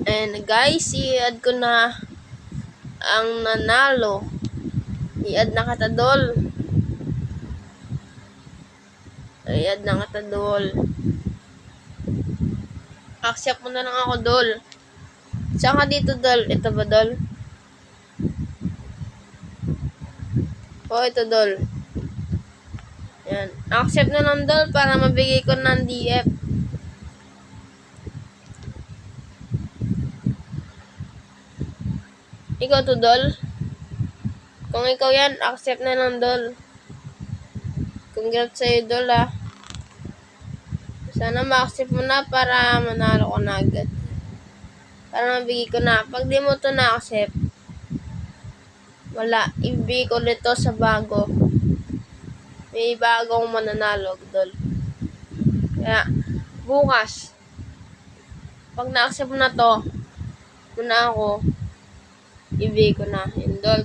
And guys, i-add ko na ang nanalo. I-add na kita, Dol. I-add na kita, Dol. Accept mo na lang ako, Dol. Saan ka dito, Dol? Ito ba, Dol? Ito, Dol. Yan. Accept na lang, Dol, para mabigay ko ng DF. Ikaw to, Dol. Kung ikaw yan, accept na lang, Dol. Congrats sa'yo, Dol, ah. Sana ma-accept mo na para manalo ko na agad. Para mabigay ko na. Pag di mo to na-accept, wala. Ibigay ko dito sa bago. May bagong mananalo, Dol. Kaya, bukas, pag na-accept mo na to, muna ako, ibigay ko na. Yun, Dol.